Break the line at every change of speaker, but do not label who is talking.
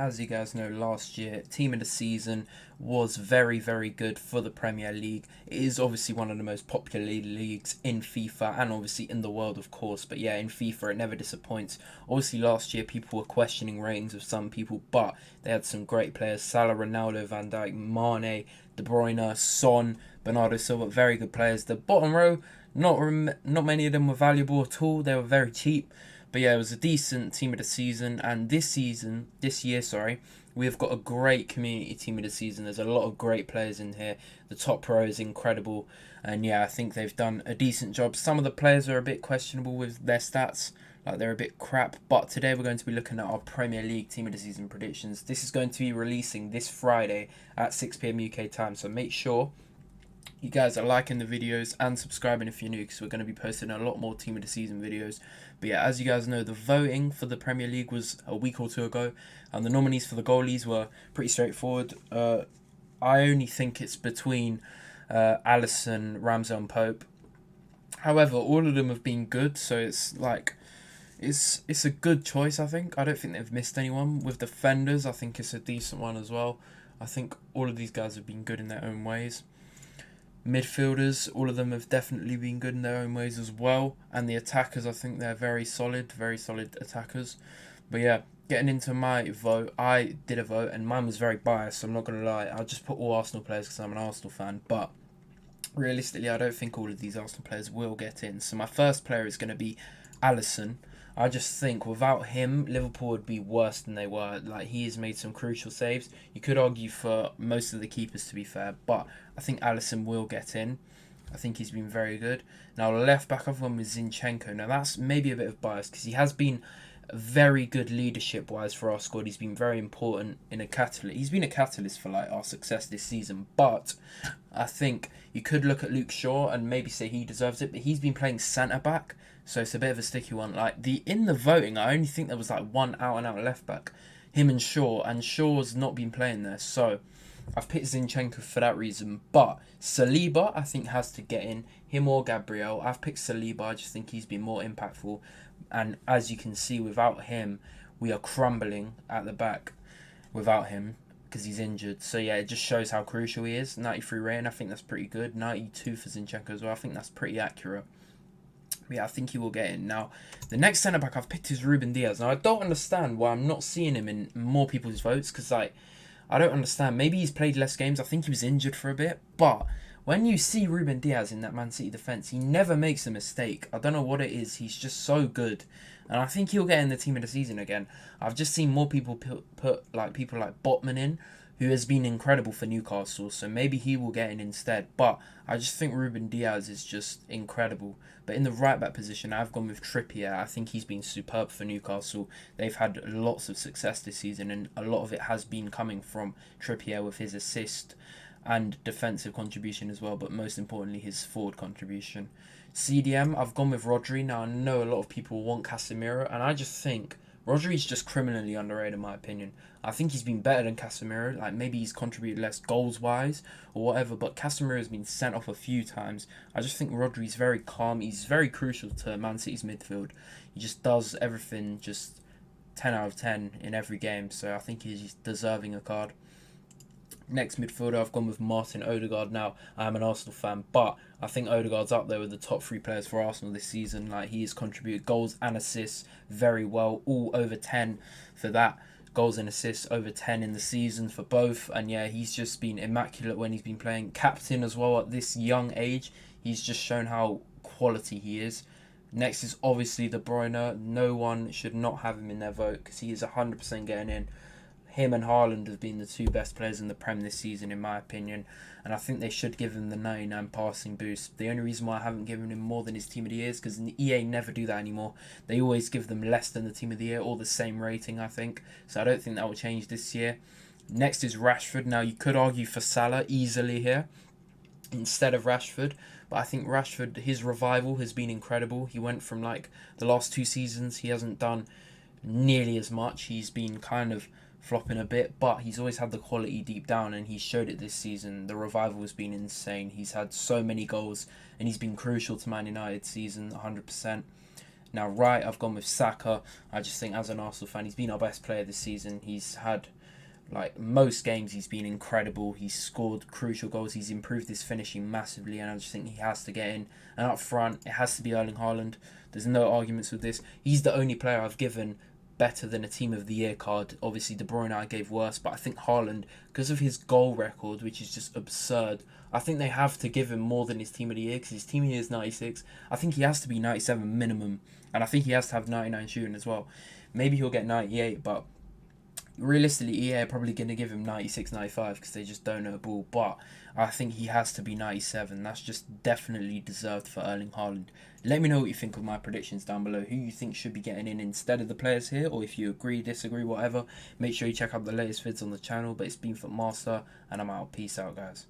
as you guys know, last year, team of the season was very, very good for the Premier League. It is obviously one of the most popular leagues in FIFA and obviously in the world, of course. But yeah, in FIFA, it never disappoints. Obviously, last year, people were questioning ratings of some people, but they had some great players: Salah, Ronaldo, Van Dijk, Mane, De Bruyne, Son, Bernardo Silva, very good players. The bottom row, not many of them were valuable at all. They were very cheap. But yeah, it was a decent team of the season, and this year, we have got a great community team of the season. There's a lot of great players in here. The top row is incredible, and yeah, I think they've done a decent job. Some of the players are a bit questionable with their stats, like they're a bit crap. But today we're going to be looking at our Premier League team of the season predictions. This is going to be releasing this Friday at 6 p.m. UK time, so make sure you guys are liking the videos and subscribing if you're new, because we're going to be posting a lot more team of the season videos. But yeah, as you guys know, the voting for the Premier League was a week or two ago, and the nominees for the goalies were pretty straightforward. I only think it's between Alisson, Ramsey and Pope. However, all of them have been good, so it's like it's a good choice. I think I don't think they've missed anyone. With defenders, I think it's a decent one as well. I think all of these guys have been good in their own ways. Midfielders, all of them have definitely been good in their own ways as well. And the attackers, I think they're very solid attackers. But yeah, getting into my vote, I did a vote and mine was very biased, so I'm not going to lie. I'll just put all Arsenal players because I'm an Arsenal fan. But realistically, I don't think all of these Arsenal players will get in. So my first player is going to be Alisson. I just think without him, Liverpool would be worse than they were. Like, he has made some crucial saves. You could argue for most of the keepers, to be fair, but I think Alisson will get in. I think he's been very good. Now, left back I've gone with Zinchenko. Now, that's maybe a bit of bias because he has been very good leadership-wise for our squad. He's been very important in a catalyst. He's been a catalyst for like our success this season. But I think you could look at Luke Shaw and maybe say he deserves it. But he's been playing centre back, so it's a bit of a sticky one. Like in the voting, I only think there was like one out and out left back, him and Shaw's not been playing there. So I've picked Zinchenko for that reason. But Saliba, I think, has to get in. Him or Gabriel. I've picked Saliba. I just think he's been more impactful. And as you can see, without him, we are crumbling at the back without him because he's injured. So yeah, it just shows how crucial he is. 93 rating, I think that's pretty good. 92 for Zinchenko as well. I think that's pretty accurate. But yeah, I think he will get in. Now, the next centre-back I've picked is Ruben Diaz. Now, I don't understand why I'm not seeing him in more people's votes because, like, I don't understand. Maybe he's played less games. I think he was injured for a bit. But when you see Ruben Diaz in that Man City defence, he never makes a mistake. I don't know what it is. He's just so good. And I think he'll get in the team of the season again. I've just seen more people put like people like Botman in, who has been incredible for Newcastle. So maybe he will get in instead. But I just think Ruben Diaz is just incredible. But in the right back position, I've gone with Trippier. I think he's been superb for Newcastle. They've had lots of success this season, and a lot of it has been coming from Trippier with his assist and defensive contribution as well, but most importantly his forward contribution. CDM, I've gone with Rodri. Now I know a lot of people want Casemiro, and I just think Rodri's just criminally underrated in my opinion. I think he's been better than Casemiro. Like, maybe he's contributed less goals wise or whatever, but Casemiro has been sent off a few times. I just think Rodri's very calm. He's very crucial to Man City's midfield. He just does everything just 10 out of 10 in every game, so I think he's deserving a card. Next midfielder, I've gone with Martin Odegaard. Now, I'm an Arsenal fan, but I think Odegaard's up there with the top 3 players for Arsenal this season. Like, he has contributed goals and assists very well, all over 10 for that. Goals and assists over 10 in the season for both. And yeah, he's just been immaculate when he's been playing. Captain as well at this young age. He's just shown how quality he is. Next is obviously De Bruyne. No one should not have him in their vote because he is 100% getting in. Him and Haaland have been the 2 best players in the Prem this season, in my opinion. And I think they should give him the 99 passing boost. The only reason why I haven't given him more than his team of the year is because EA never do that anymore. They always give them less than the team of the year, or the same rating, I think. So I don't think that will change this year. Next is Rashford. Now, you could argue for Salah easily here instead of Rashford. But I think Rashford, his revival has been incredible. He went from, like, the last 2 seasons, he hasn't done nearly as much. He's been kind of flopping a bit, but he's always had the quality deep down, and he showed it this season. The revival has been insane. He's had so many goals, and he's been crucial to Man United's season, 100%. Now, right, I've gone with Saka. I just think as an Arsenal fan, he's been our best player this season. He's had, like, most games he's been incredible. He's scored crucial goals. He's improved his finishing massively, and I just think he has to get in. And up front, it has to be Erling Haaland. There's no arguments with this. He's the only player I've given better than a Team of the Year card. Obviously, De Bruyne I gave worse, but I think Haaland, because of his goal record, which is just absurd, I think they have to give him more than his Team of the Year, because his Team of the Year is 96. I think he has to be 97 minimum, and I think he has to have 99 shooting as well. Maybe he'll get 98, but realistically, EA are probably going to give him 96, 95 because they just don't know the ball. But I think he has to be 97. That's just definitely deserved for Erling Haaland. Let me know what you think of my predictions down below. Who you think should be getting in instead of the players here, or if you agree, disagree, whatever. Make sure you check out the latest vids on the channel. But it's been for Master, and I'm out. Peace out, guys.